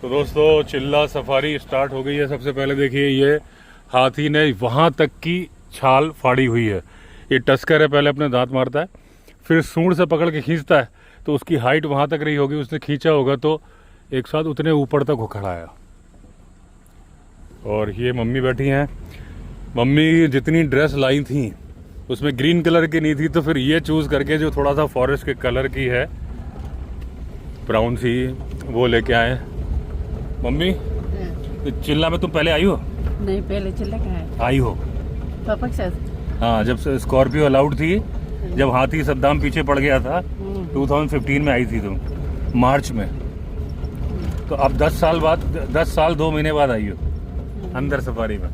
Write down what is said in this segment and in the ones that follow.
तो दोस्तों चिल्ला सफारी स्टार्ट हो गई है। सबसे पहले देखिए ये हाथी ने वहाँ तक की छाल फाड़ी हुई है। ये टस्कर है, पहले अपने दांत मारता है, फिर सूंड से पकड़ के खींचता है, तो उसकी हाइट वहाँ तक रही होगी, उसने खींचा होगा तो एक साथ उतने ऊपर तक वो खड़ा है। और ये मम्मी बैठी हैं। मम्मी जितनी ड्रेस लाई थी उसमें ग्रीन कलर की नहीं थी, तो फिर ये चूज़ करके जो थोड़ा सा फॉरेस्ट के कलर की है, ब्राउन सी, वो लेके आए। मम्मी चिल्ला में तुम पहले आई हो? नहीं, पहले चिल्ला कहाँ है? आई हो पापा के साथ। हाँ, जब से स्कॉर्पियो अलाउड थी, जब हाथी सद्दाम पीछे पड़ गया था 2015 में आई थी तुम, मार्च में। तो अब 10 साल बाद, 10 साल 2 महीने बाद आई हो अंदर सफारी में।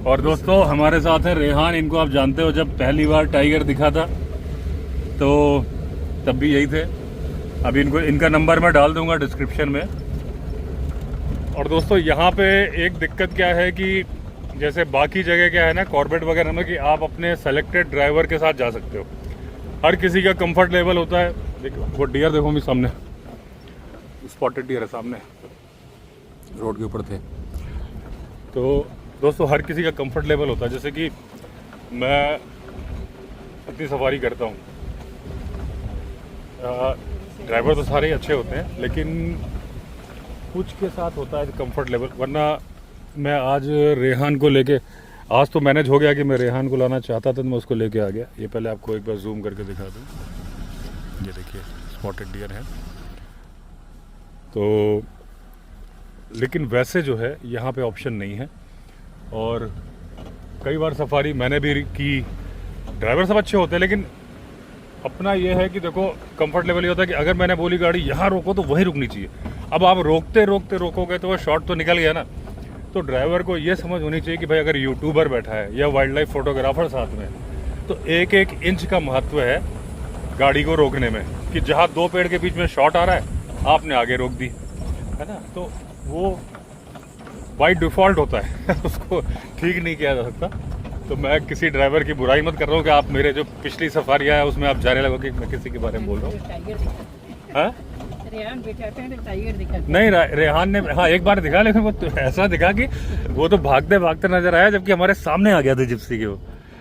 और दोस्तों हमारे साथ है रेहान। इनको आप जानते हो, जब पहली बार टाइगर दिखा था तो तब भी यही थे। अभी इनका नंबर मैं डाल दूंगा डिस्क्रिप्शन में। और दोस्तों यहाँ पे एक दिक्कत क्या है कि जैसे बाकी जगह क्या है ना, कॉर्बेट वगैरह में, कि आप अपने सेलेक्टेड ड्राइवर के साथ जा सकते हो। हर किसी का कंफर्ट लेवल होता है। देखो वो डियर, देखो मेरे सामने स्पॉटेड डियर है, सामने रोड के ऊपर थे। तो दोस्तों हर किसी का कंफर्ट लेवल होता है। जैसे कि मैं अपनी सवारी करता हूँ, ड्राइवर तो सारे ही अच्छे होते हैं, लेकिन कुछ के साथ होता है कंफर्ट लेवल। वरना मैं आज रेहान को लेके, आज तो मैनेज हो गया कि मैं रेहान को लाना चाहता था तो मैं उसको लेके आ गया। ये पहले आपको एक बार जूम करके दिखा दूँ। ये देखिए स्पॉटेड डियर है। तो लेकिन वैसे जो है यहाँ पे ऑप्शन नहीं है। और कई बार सफारी मैंने भी की, ड्राइवर सब अच्छे होते हैं, लेकिन अपना ये है कि देखो कंफर्ट लेवल ये होता है कि अगर मैंने बोली गाड़ी यहाँ रोको तो वहीं रुकनी चाहिए। अब आप रोकते रोकते रोकोगे तो वो शॉट तो निकल गया ना। तो ड्राइवर को ये समझ होनी चाहिए कि भाई अगर यूट्यूबर बैठा है या वाइल्ड लाइफ फोटोग्राफर साथ में, तो एक एक इंच का महत्व है गाड़ी को रोकने में। कि जहाँ 2 पेड़ के बीच में शॉट आ रहा है, आपने आगे रोक दी, है ना, तो वो बाई डिफ़ॉल्ट होता है उसको ठीक नहीं किया जा सकता। तो मैं किसी ड्राइवर की बुराई मत कर रहा हूँ कि आप मेरे जो पिछली सफारी है उसमें आप जाने लगो कि मैं किसी के बारे में बोल रहा हूँ। नहीं, रेहान ने हाँ एक बार दिखा, लेकिन वो तो ऐसा दिखा कि वो तो भागते भागते नजर आया, जबकि हमारे सामने आ गया था जिप्सी के वो।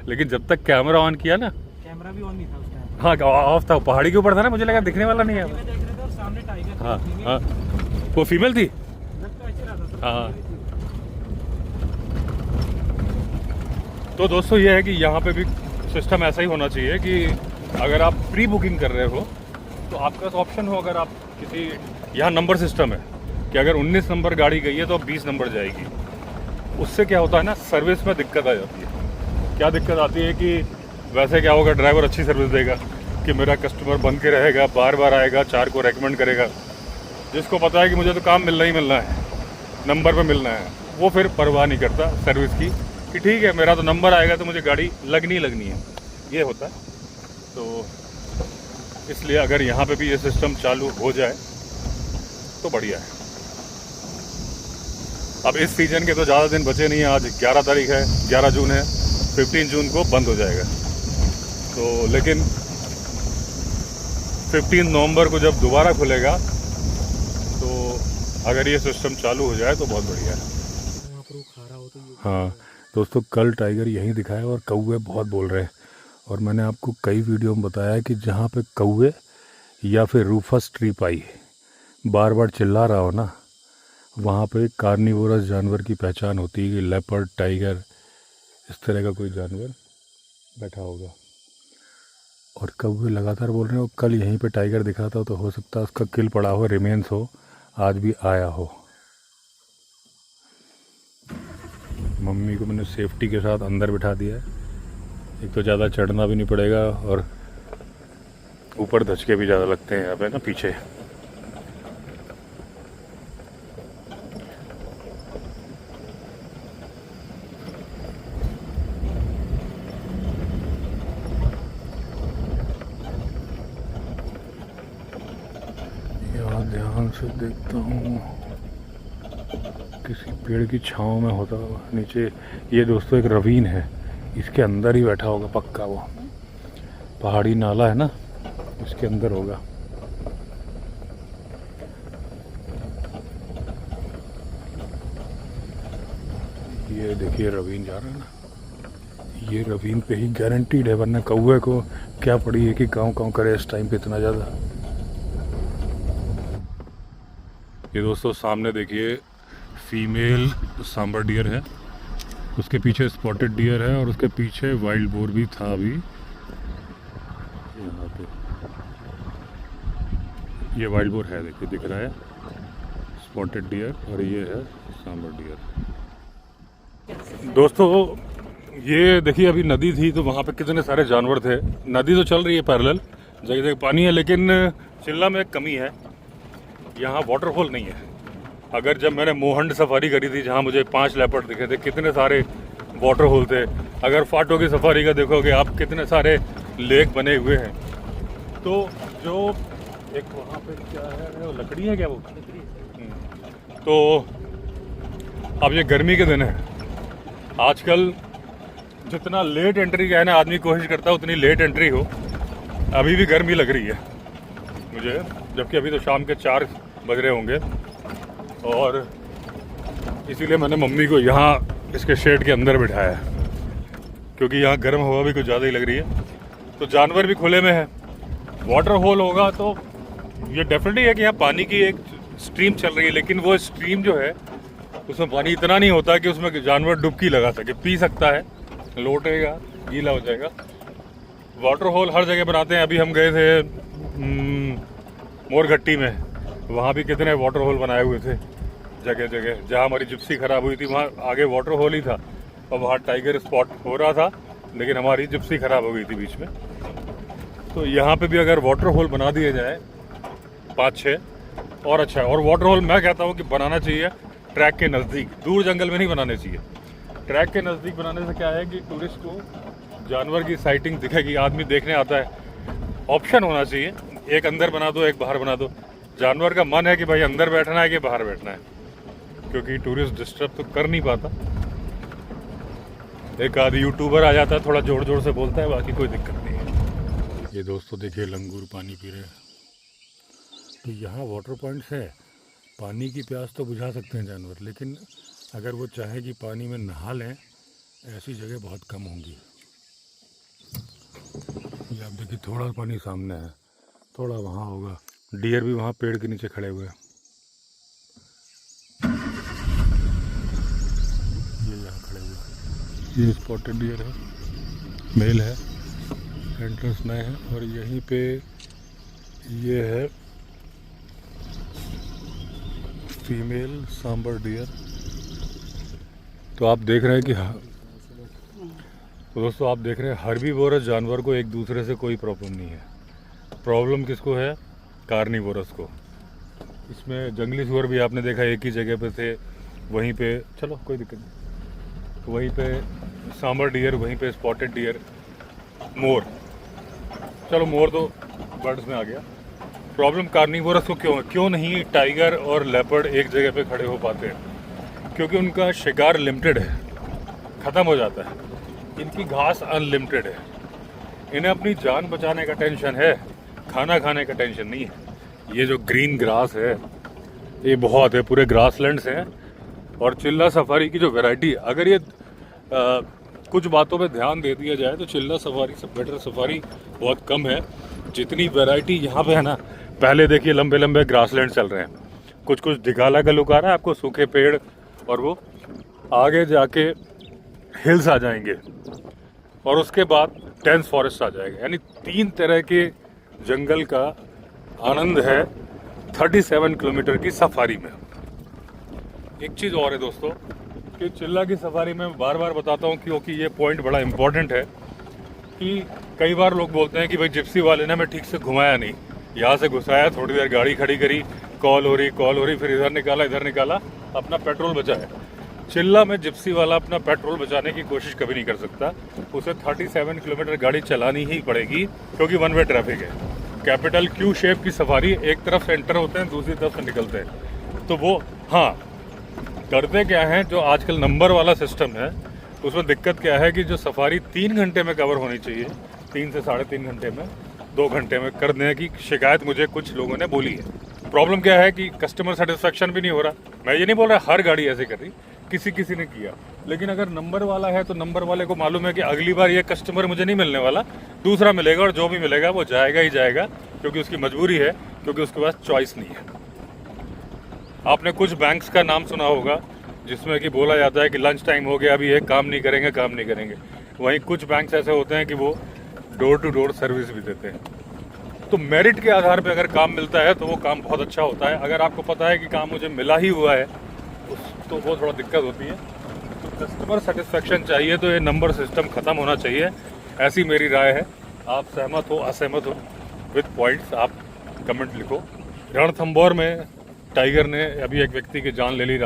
लेकिन जब तक कैमरा ऑन किया ना, कैमरा भी ऑन नहीं था उस टाइम। हाँ ऑफ था, पहाड़ी के ऊपर था ना, मुझे लगा दिखने वाला नहीं है। सामने टाइगर। हाँ हाँ, वो फीमेल थी। हाँ, तो दोस्तों ये है कि यहाँ पे भी सिस्टम ऐसा ही होना चाहिए कि अगर आप प्री बुकिंग कर रहे हो तो आपका पास ऑप्शन हो। अगर आप किसी, यहाँ नंबर सिस्टम है कि अगर 19 नंबर गाड़ी गई है तो 20 नंबर जाएगी। उससे क्या होता है ना, सर्विस में दिक्कत आ जाती है। क्या दिक्कत आती है कि वैसे क्या होगा, ड्राइवर अच्छी सर्विस देगा कि मेरा कस्टमर बन के रहेगा, बार बार आएगा, 4 को रेकमेंड करेगा। जिसको पता है कि मुझे तो काम मिलना ही मिलना है, नंबर पर मिलना है, वो फिर परवाह नहीं करता सर्विस की कि ठीक है मेरा तो नंबर आएगा तो मुझे गाड़ी लगनी है, ये होता है। तो इसलिए अगर यहाँ पे भी ये सिस्टम चालू हो जाए तो बढ़िया है। अब इस सीजन के तो ज़्यादा दिन बचे नहीं हैं। आज 11 तारीख है, 11 जून है, 15 जून को बंद हो जाएगा। तो लेकिन 15 नवंबर को जब दोबारा खुलेगा, तो अगर ये सिस्टम चालू हो जाए तो बहुत बढ़िया है। हाँ दोस्तों, कल टाइगर यहीं दिखाया और कौवे बहुत बोल रहे हैं। और मैंने आपको कई वीडियो में बताया है कि जहाँ पे कौवे या फिर रूफस ट्री पाई बार बार चिल्ला रहा हो ना, वहाँ पे कार्निवोरस जानवर की पहचान होती है कि लेपर्ड, टाइगर, इस तरह का कोई जानवर बैठा होगा। और कौवे लगातार बोल रहे हो। कल यहीं पे टाइगर दिखा था, तो हो सकता है उसका किल पड़ा हो, रिमेन्स हो, आज भी आया हो। मम्मी को मैंने सेफ्टी के साथ अंदर बिठा दिया है। एक तो ज़्यादा चढ़ना भी नहीं पड़ेगा और ऊपर धचके भी ज़्यादा लगते हैं यहाँ पे ना पीछे। यहाँ ध्यान से देखता हूँ, किसी पेड़ की छांव में होता होगा नीचे। ये दोस्तों एक रवीन है, इसके अंदर ही बैठा होगा पक्का। वो पहाड़ी नाला है ना, इसके अंदर होगा। ये देखिए रवीन जा रहा है ना, ये रवीन पे ही गारंटीड है, वरना कौवे को क्या पड़ी है कि काँव काँव करे इस टाइम पे इतना ज़्यादा। ये दोस्तों सामने देखिए फीमेल सांबर डियर है, उसके पीछे स्पॉटेड डियर है और उसके पीछे वाइल्ड बोर भी था अभी यहाँ पे। ये वाइल्ड बोर है, देखिए दिख रहा है स्पॉटेड डियर, और ये है सांबर डियर। दोस्तों ये देखिए अभी नदी थी तो वहाँ पे कितने सारे जानवर थे। नदी तो चल रही है पैरेलल, जगह जगह पानी है, लेकिन चिल्ला में एक कमी है, यहाँ वाटरफॉल नहीं है। अगर जब मैंने मोहंड सफारी करी थी जहाँ मुझे 5 लेपर्ड दिखे थे, कितने सारे वाटरफॉल थे। अगर फाटो की सफारी का देखोगे आप, कितने सारे लेक बने हुए हैं। तो जो एक वहाँ पे क्या है, वो लकड़ी है क्या, वो तो अब ये गर्मी के दिन है, आजकल जितना लेट एंट्री का है ना आदमी कोशिश करता है उतनी लेट एंट्री हो। अभी भी गर्मी लग रही है मुझे, जबकि अभी तो शाम के 4 बज रहे होंगे, और इसीलिए मैंने मम्मी को यहाँ इसके शेड के अंदर बिठाया है, क्योंकि यहाँ गर्म हवा भी कुछ ज़्यादा ही लग रही है। तो जानवर भी खुले में है, वाटर होल होगा तो ये डेफिनेटली है कि यहाँ पानी की एक स्ट्रीम चल रही है, लेकिन वो स्ट्रीम जो है उसमें पानी इतना नहीं होता कि उसमें जानवर डुबकी लगा सके, पी सकता है, लौटेगा, गीला हो जाएगा। वाटर होल हर जगह बनाते हैं। अभी हम गए थे मोरघट्टी में, वहाँ भी कितने वाटर होल बनाए हुए थे जगह जगह। जहाँ हमारी जिप्सी ख़राब हुई थी वहाँ आगे वाटर होल ही था, और वहाँ टाइगर स्पॉट हो रहा था, लेकिन हमारी जिप्सी ख़राब हो गई थी बीच में। तो यहाँ पे भी अगर वाटर होल बना दिए जाए 5-6 और अच्छा है। और वाटर होल मैं कहता हूँ कि बनाना चाहिए ट्रैक के नज़दीक, दूर जंगल में नहीं बनाने चाहिए। ट्रैक के नज़दीक बनाने से क्या है कि टूरिस्ट को जानवर की साइटिंग दिखेगी, आदमी देखने आता है। ऑप्शन होना चाहिए, एक अंदर बना दो एक बाहर बना दो। जानवर का मन है कि भाई अंदर बैठना है कि बाहर बैठना है, क्योंकि टूरिस्ट डिस्टर्ब तो कर नहीं पाता। एक आदि यूट्यूबर आ जाता है, थोड़ा जोर जोर से बोलता है, बाकी कोई दिक्कत नहीं है। ये दोस्तों देखिए लंगूर पानी पी रहे हैं। तो यहाँ वाटर पॉइंट्स है, पानी की प्यास तो बुझा सकते हैं जानवर, लेकिन अगर वो चाहे कि पानी में नहा लें, ऐसी जगह बहुत कम होंगी। ये आप देखिए थोड़ा पानी सामने है, थोड़ा वहाँ होगा। डियर भी वहाँ पेड़ के नीचे खड़े हुए हैं। ये यहाँ खड़े हुए हैं, ये स्पॉटेड डियर है, मेल है, एंट्रेंस में है। और यहीं पे ये है फीमेल सांबर डियर। तो आप देख रहे हैं कि तो दोस्तों आप देख रहे हैं हर्बीवोरस जानवर को एक दूसरे से कोई प्रॉब्लम नहीं है। प्रॉब्लम किसको है? कार्निवोरस को। इसमें जंगली सुअर भी आपने देखा एक ही जगह पे थे, वहीं पे चलो कोई दिक्कत नहीं, तो वहीं पे सांबर डियर, वहीं पे स्पॉटेड डियर, मोर। चलो मोर तो बर्ड्स में आ गया। प्रॉब्लम कार्निवोरस को क्यों नहीं टाइगर और लेपर्ड एक जगह पे खड़े हो पाते हैं? क्योंकि उनका शिकार लिमिटेड है, ख़त्म हो जाता है। इनकी घास अनलिमिटेड है। इन्हें अपनी जान बचाने का टेंशन है, खाना खाने का टेंशन नहीं है। ये जो ग्रीन ग्रास है ये बहुत है, पूरे ग्रासलैंड्स हैं। और चिल्ला सफारी की जो वैरायटी, अगर ये कुछ बातों पे ध्यान दे दिया जाए तो चिल्ला सफारी से बेटर सफारी बहुत कम है। जितनी वैरायटी यहाँ पे है ना, पहले देखिए लंबे लंबे ग्रासलैंड चल रहे हैं, कुछ कुछ दिगाला का लुक आ रहा है आपको, सूखे पेड़, और वो आगे जाके हिल्स आ जाएंगे और उसके बाद डेंस फॉरेस्ट आ जाएगा। यानी 3 तरह के जंगल का आनंद है 37 किलोमीटर की सफारी में। एक चीज़ और है दोस्तों कि चिल्ला की सफारी में बार बार बताता हूँ, क्योंकि ये पॉइंट बड़ा इंपॉर्टेंट है कि कई बार लोग बोलते हैं कि भाई जिप्सी वाले ने मैं ठीक से घुमाया नहीं, यहाँ से घुसाया, थोड़ी देर गाड़ी खड़ी करी, कॉल हो रही, फिर इधर निकाला, अपना पेट्रोल बचाया। चिल्ला में जिप्सी वाला अपना पेट्रोल बचाने की कोशिश कभी नहीं कर सकता। उसे 37 किलोमीटर गाड़ी चलानी ही पड़ेगी, क्योंकि 1 वे ट्रैफिक है। कैपिटल क्यू शेप की सफारी, एक तरफ से एंटर होते हैं, दूसरी तरफ से निकलते हैं। तो वो हाँ करते क्या है, जो आजकल नंबर वाला सिस्टम है उसमें दिक्कत क्या है कि जो सफारी 3 घंटे में कवर होनी चाहिए, 3 से 3.5 घंटे में, 2 घंटे में कर देने की शिकायत मुझे कुछ लोगों ने बोली है। प्रॉब्लम क्या है कि कस्टमर सेटिस्फेक्शन भी नहीं हो रहा। मैं ये नहीं बोल रहा हर गाड़ी ऐसे कर रही, किसी ने किया। लेकिन अगर नंबर वाला है तो नंबर वाले को मालूम है कि अगली बार ये कस्टमर मुझे नहीं मिलने वाला, दूसरा मिलेगा, और जो भी मिलेगा वो जाएगा ही जाएगा, क्योंकि उसकी मजबूरी है, क्योंकि उसके पास चॉइस नहीं है। आपने कुछ बैंक्स का नाम सुना होगा जिसमें कि बोला जाता है कि लंच टाइम हो गया, अभी ये काम नहीं करेंगे। वहीं कुछ बैंक्स ऐसे होते हैं कि वो डोर टू डोर सर्विस भी देते हैं। तो मेरिट के आधार पर अगर काम मिलता है तो वो काम बहुत अच्छा होता है। अगर आपको पता है कि काम मुझे मिला ही हुआ है तो वो थोड़ा दिक्कत होती है। तो कस्टमर सेटिस्फेक्शन चाहिए तो ये नंबर सिस्टम ख़त्म होना चाहिए, ऐसी मेरी राय है। आप सहमत हो असहमत हो विद पॉइंट्स आप कमेंट लिखो। रणथंभौर में टाइगर ने अभी एक व्यक्ति की जान ले ली,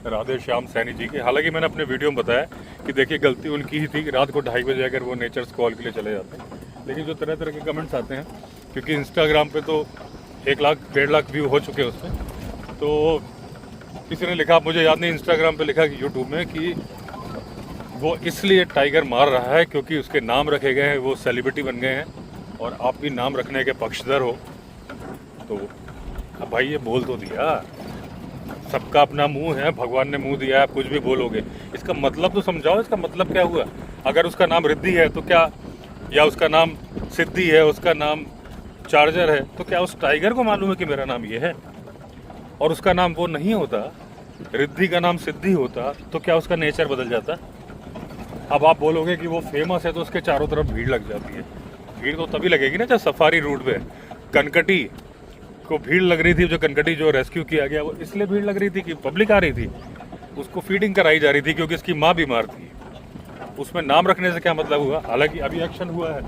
राधे श्याम सैनी जी की। हालांकि मैंने अपने वीडियो में बताया कि देखिए गलती उनकी ही थी कि रात को 2:30 बजे अगर वो नेचर्स कॉल के लिए चले जाते हैं। लेकिन जो तरह तरह के कमेंट्स आते हैं, क्योंकि इंस्टाग्राम पे तो 1 लाख 1.5 लाख व्यू हो चुके हैं उस पर, तो किसी ने लिखा, मुझे याद नहीं, इंस्टाग्राम पे लिखा कि यूट्यूब में कि वो इसलिए टाइगर मार रहा है क्योंकि उसके नाम रखे गए हैं, वो सेलिब्रिटी बन गए हैं, और आप भी नाम रखने के पक्षधर हो। तो अब भाई ये बोल तो दिया, सबका अपना मुंह है, भगवान ने मुंह दिया है, आप कुछ भी बोलोगे, इसका मतलब तो समझाओ, इसका मतलब क्या हुआ। अगर उसका नाम रिद्धि है तो क्या, या उसका नाम सिद्धि है, उसका नाम चार्जर है, तो क्या उस टाइगर को मालूम है कि मेरा नाम ये है, और उसका नाम वो नहीं होता, रिद्धि का नाम सिद्धि होता, तो क्या उसका नेचर बदल जाता। अब आप बोलोगे कि वो फेमस है तो उसके चारों तरफ भीड़ लग जाती है। भीड़ तो तभी लगेगी ना जब सफारी रूट पे कनकटी को भीड़ लग रही थी। जो कनकटी जो रेस्क्यू किया गया वो इसलिए भीड़ लग रही थी कि पब्लिक आ रही थी, उसको फीडिंग कराई जा रही थी क्योंकि उसकी माँ बीमार थी। उसमें नाम रखने से क्या मतलब हुआ। हालांकि अभी एक्शन हुआ है,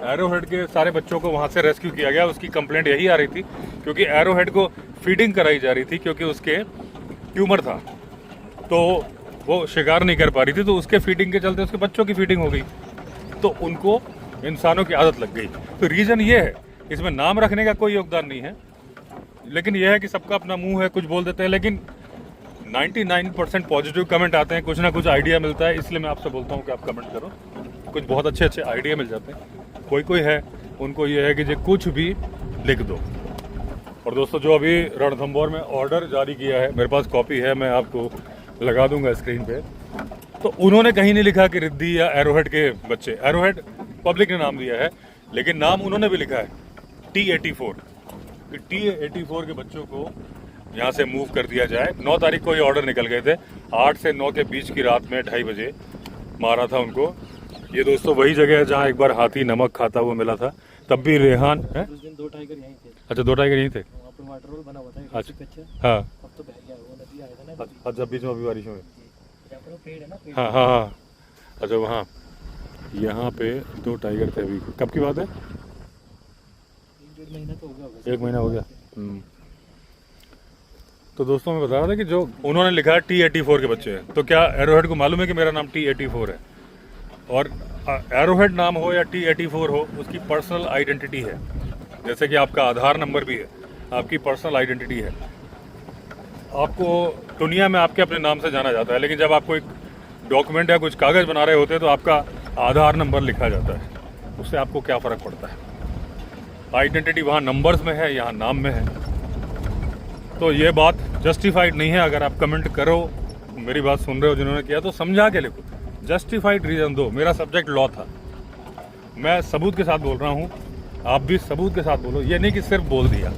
एरोहेड के सारे बच्चों को वहाँ से रेस्क्यू किया गया। उसकी कंप्लेंट यही आ रही थी क्योंकि एरोहेड को फीडिंग कराई जा रही थी, क्योंकि उसके ट्यूमर था तो वो शिकार नहीं कर पा रही थी, तो उसके फीडिंग के चलते उसके बच्चों की फीडिंग हो गई, तो उनको इंसानों की आदत लग गई। तो रीज़न ये है, इसमें नाम रखने का कोई योगदान नहीं है, लेकिन यह है कि सबका अपना मुंह है, कुछ बोल देते हैं, लेकिन 99% पॉजिटिव कमेंट आते हैं, कुछ ना कुछ आइडिया मिलता है। इसलिए मैं आपसे बोलता हूँ कि आप कमेंट करो, कुछ बहुत अच्छे अच्छे आइडिया मिल जाते हैं। कोई है उनको ये है कि जो कुछ भी लिख दो। और दोस्तों जो अभी रणथंभौर में ऑर्डर जारी किया है, मेरे पास कॉपी है, मैं आपको लगा दूंगा स्क्रीन पे। तो उन्होंने कहीं नहीं लिखा कि रिद्धि या एरोहेड के बच्चे, एरोहेड पब्लिक ने नाम दिया है, लेकिन नाम उन्होंने भी लिखा है T-84, कि T-84 के बच्चों को यहाँ से मूव कर दिया जाए। 9 तारीख को ये ऑर्डर निकल गए थे, 8 से 9 के बीच की रात में 2:30 बजे मारा था उनको। ये दोस्तों वही जगह है जहाँ एक बार हाथी नमक खाता हुआ मिला था, तब भी रेहान है। उस दिन 2 टाइगर यहीं थे। अच्छा 2 टाइगर यहीं थे। वहाँ पर वाटर रोल बना हुआ था। अच्छा हाँ, अब तो बह गया, वो नदी आया था ना। जब बीच में अभी बारिशों में, यहाँ पर वो पेड़ है ना, पेड़। हाँ। अच्छा वहाँ यहाँ पे 2 टाइगर थे। अभी कब की बात है? 1-1.5 महीना तो हो गया होगा। 1 महीना हो गया। तो दोस्तों मैं बता रहा था कि जो उन्होंने लिखा है T-84 के बच्चे हैं, तो क्या एरोहेड को मालूम है कि मेरा नाम T-84 है? और एरोहेड नाम हो या T-84 हो, उसकी पर्सनल आइडेंटिटी है। जैसे कि आपका आधार नंबर भी है, आपकी पर्सनल आइडेंटिटी है। आपको दुनिया में आपके अपने नाम से जाना जाता है, लेकिन जब आप कोई डॉक्यूमेंट या कुछ कागज़ बना रहे होते हैं तो आपका आधार नंबर लिखा जाता है। उससे आपको क्या फ़र्क पड़ता है? आइडेंटिटी वहाँ नंबर्स में है, यहाँ नाम में है। तो ये बात जस्टिफाइड नहीं है। अगर आप कमेंट करो, मेरी बात सुन रहे हो जिन्होंने किया, तो समझा के लिखो, जस्टिफाइड रीज़न दो। मेरा सब्जेक्ट लॉ था, मैं सबूत के साथ बोल रहा हूँ, आप भी सबूत के साथ बोलो। ये नहीं कि सिर्फ बोल दिया।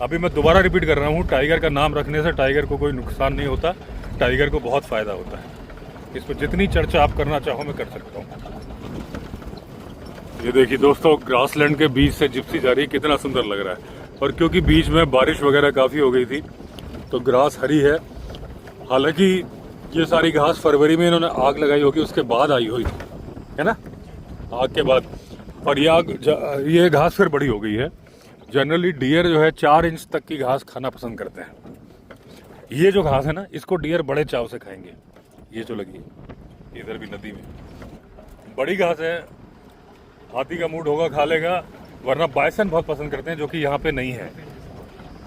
अभी मैं दोबारा रिपीट कर रहा हूँ, टाइगर का नाम रखने से टाइगर को कोई नुकसान नहीं होता, टाइगर को बहुत फ़ायदा होता है। इस पर जितनी चर्चा आप करना चाहो मैं कर सकता हूँ। ये देखिए दोस्तों, ग्रासलैंड के बीच से जिप्सी जा रही, कितना सुंदर लग रहा है। और क्योंकि बीच में बारिश वगैरह काफ़ी हो गई थी तो ग्रास हरी है। हालांकि ये सारी घास फरवरी में इन्होंने आग लगाई होगी, उसके बाद आई हुई है ना, आग के बाद। और ये घास फिर बड़ी हो गई है। जनरली डियर जो है 4 इंच तक की घास खाना पसंद करते हैं। ये जो घास है ना, इसको डियर बड़े चाव से खाएंगे। ये जो लगी है इधर भी नदी में, बड़ी घास है, हाथी का मूड होगा खा लेगा, वरना बाइसन बहुत पसंद करते हैं, जो कि यहाँ पे नहीं है।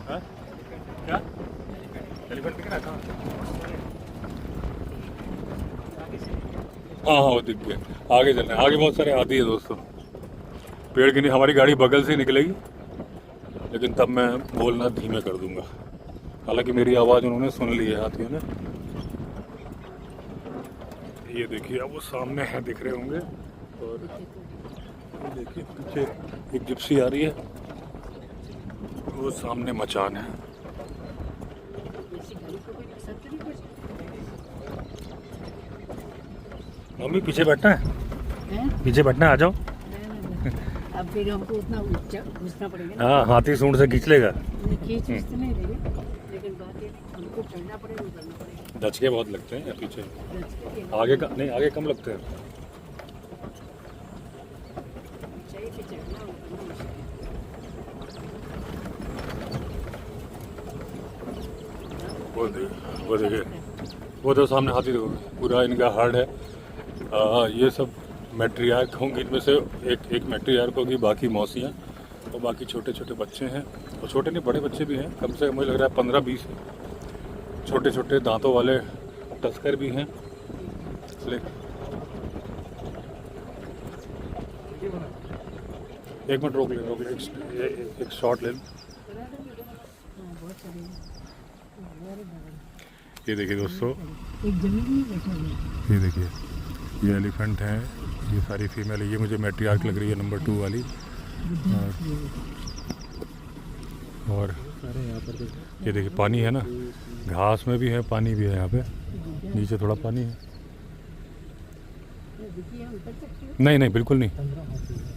हा? क्या एलिफेंट दिख रहा है? हाँ वो दिख गया। आगे चलना है, आगे बहुत सारे हाथी है दोस्तों। पेड़ की नहीं, हमारी गाड़ी बगल से ही निकलेगी, लेकिन तब मैं बोलना धीमे कर दूंगा। हालांकि मेरी आवाज़ उन्होंने सुन ली है हाथियों ने। ये देखिए अब वो सामने है, दिख रहे होंगे। और ये देखिए पीछे एक जिप्सी आ रही है, वो सामने मचान है। मम्मी पीछे बैठना है, पीछे बैठना है, आ जाओ। अब फिर हमको उतना घुसना पड़ेगा। हाँ, हाथी सूंड से खींच लेगा। खींच तो नहीं देंगे, लेकिन बात ये हमको चढ़ना पड़ेगा, उतरना पड़ेगा। दचके बहुत लगते हैं पीछे, आगे का नहीं, आगे कम लगते हैं। ऊंचाई पे चढ़ना उतरना मुश्किल वो देखिए, वो तो सामने हाथी देखो, पूरा इनका हर्ड है। ये सब मैट्रियार्क होंगी, इनमें से एक मैट्रियार्क होगी, बाकी मौसियाँ और बाकी छोटे छोटे बच्चे हैं। और छोटे नहीं, बड़े बच्चे भी हैं, कम से कम मुझे लग रहा है 15-20 छोटे छोटे दांतों वाले टस्कर भी हैं। एक मिनट रोक ले, एक शॉट ले। ये देखिए दोस्तों, एक जमीन में बैठा हुआ है। ये देखिए, ये एलिफेंट हैं, ये सारी फीमेल है। ये मुझे मैट्रियार्क लग रही है, नंबर 2 वाली। और यहाँ पर देखो, ये देखिए पानी है ना, घास में भी है, पानी भी है यहाँ पे, नीचे थोड़ा पानी है। देखिए हम उतर सकते हैं। नहीं नहीं, बिल्कुल नहीं। 15 हाथी है।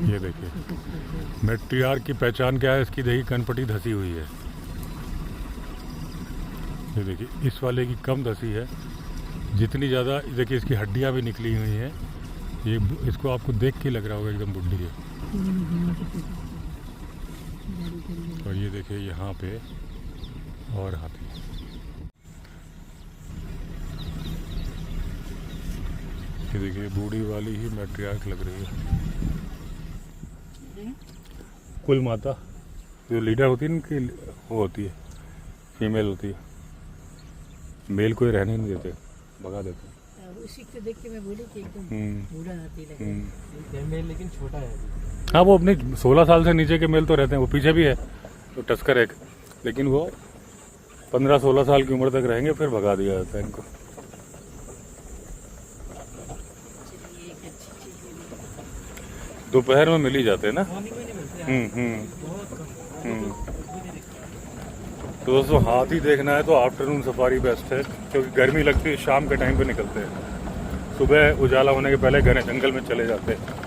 ये देखिए, मैट्रियार्क की पहचान क्या है, इसकी देखिए कनपट्टी धसी हुई है। ये देखिए, इस वाले की कम धसी है, जितनी ज़्यादा देखिए इसकी हड्डियां भी निकली हुई हैं। ये इसको आपको देख के लग रहा होगा एकदम बुढ़ी है। और ये देखिए यहाँ पे और हाथी। ये देखिए बूढ़ी वाली ही मैट्रियार्क लग रही है। कुल माता जो लीडर होती है इनकी, वो होती है, फीमेल होती है। मेल कोई रहने नहीं देते, भगा देते हैं। उसी को देख के मैं बोली कि एकदम बूढ़ा हाथी लग रहा है। फीमेल लेकिन छोटा है। हाँ, वो अपने 16 साल से नीचे के मेल तो रहते हैं, वो पीछे भी है तो टस्कर एक, लेकिन वो 15-16 साल की उम्र तक रहेंगे, फिर भगा दिया जाता है इनको। चलिए, एक अच्छी चीज मिली। दोपहर में मिल ही जाते हैं ना। मॉर्निंग में नहीं मिलते हैं, बहुत कम। तो दोस्तों, हाथी देखना है तो आफ्टरनून सफारी बेस्ट है, क्योंकि गर्मी लगती है, शाम के टाइम पे निकलते हैं। सुबह उजाला होने के पहले घने जंगल में चले जाते हैं।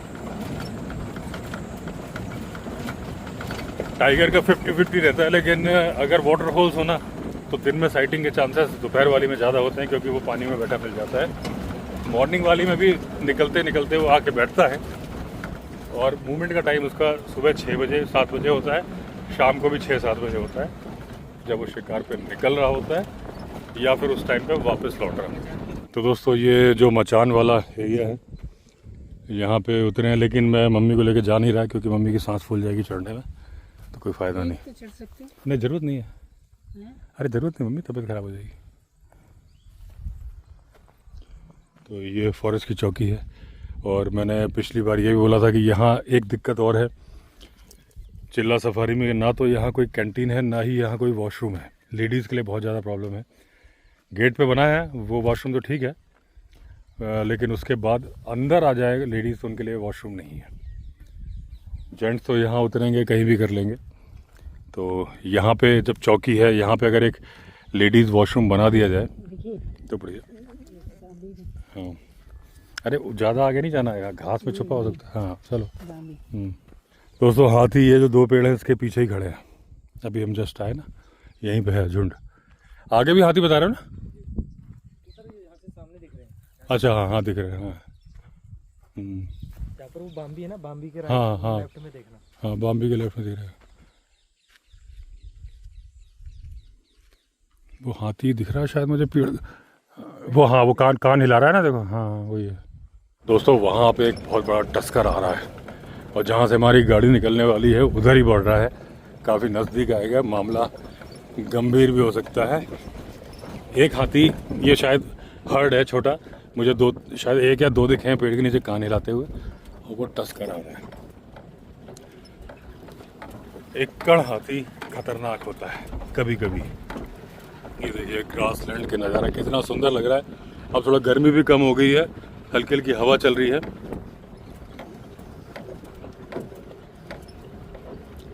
टाइगर का 50-50 रहता है, लेकिन अगर वाटरफॉल्स हो ना तो दिन में साइटिंग के चांसेस दोपहर वाली में ज़्यादा होते हैं, क्योंकि वो पानी में बैठा मिल जाता है। मॉर्निंग वाली में भी निकलते निकलते वो आके बैठता है, और मूवमेंट का टाइम उसका सुबह 6 बजे 7 बजे होता है, शाम को भी 6-7 बजे होता है, जब वो शिकार पे निकल रहा होता है या फिर उस टाइम पे वापस लौट रहा है। तो दोस्तों, ये जो मचान वाला एरिया है, यहाँ पे उतरे हैं, लेकिन मैं मम्मी को लेके जा नहीं रहा, क्योंकि मम्मी की सांस फूल जाएगी चढ़ने में, तो कोई फ़ायदा नहीं। तो चढ़ सकते हैं। नहीं, ज़रूरत नहीं है। हैं? अरे ज़रूरत नहीं मम्मी, तबीयत ख़राब हो जाएगी। तो ये फॉरेस्ट की चौकी है, और मैंने पिछली बार ये भी बोला था कि यहाँ एक दिक्कत और है चिल्ला सफारी में, ना तो यहाँ कोई कैंटीन है, ना ही यहाँ कोई वॉशरूम है। लेडीज़ के लिए बहुत ज़्यादा प्रॉब्लम है। गेट पे बना है वो वॉशरूम तो ठीक है, लेकिन उसके बाद अंदर आ जाएगा लेडीज़ तो उनके लिए वॉशरूम नहीं है। जेंट्स तो यहाँ उतरेंगे, कहीं भी कर लेंगे। तो यहाँ पे जब चौकी है, यहाँ पे अगर एक लेडीज़ वॉशरूम बना दिया जाए देखिए, तो बढ़िया। हाँ, अरे ज़्यादा आगे नहीं जाना है, घास में छुपा हो सकता है। हाँ चलो। दोस्तों, हाथी ये जो 2 पेड़ हैं इसके पीछे ही खड़े हैं। अभी हम जस्ट आए ना, यहीं पे है झुंड। आगे भी हाथी बता रहे हो ना? यहाँ से सामने दिख रहे हैं। अच्छा, हाँ हाँ दिख रहे हैं। हाँ यहाँ पर वो बाम्बी है ना, बाम्बी के हाँ हाँ लेफ्ट में देखना। हाँ, बॉम्बे के लेफ्ट में दिख रहे हैं। वो हाथी दिख रहा है शायद मुझे, पेड़ वो, हाँ वो कान हिला रहा है ना, देखो। हाँ वही है। दोस्तों, वहाँ पे एक बहुत बड़ा टस्कर आ रहा है, और जहाँ से हमारी गाड़ी निकलने वाली है उधर ही बढ़ रहा है। काफ़ी नज़दीक आएगा, मामला गंभीर भी हो सकता है। एक हाथी, ये शायद हर्ड है छोटा, मुझे 2 शायद 1 या 2 दिखे हैं पेड़ के नीचे कान हिलाते हुए, और वो टस्कर आ रहा है। एकड़ हाथी खतरनाक होता है कभी कभी। ये देखिए ग्रासलैंड के नज़ारा कितना सुंदर लग रहा है। अब थोड़ा गर्मी भी कम हो गई है, हल्की हल्की हवा चल रही है।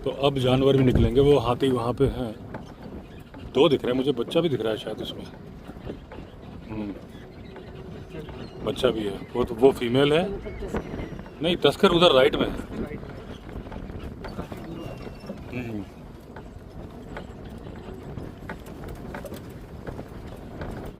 तो अब जानवर भी निकलेंगे। वो हाथी वहाँ पे हैं, दो दिख रहे हैं मुझे, बच्चा भी दिख रहा है शायद उसमें। बच्चा भी है। वो फीमेल है। नहीं, तस्कर उधर राइट में है।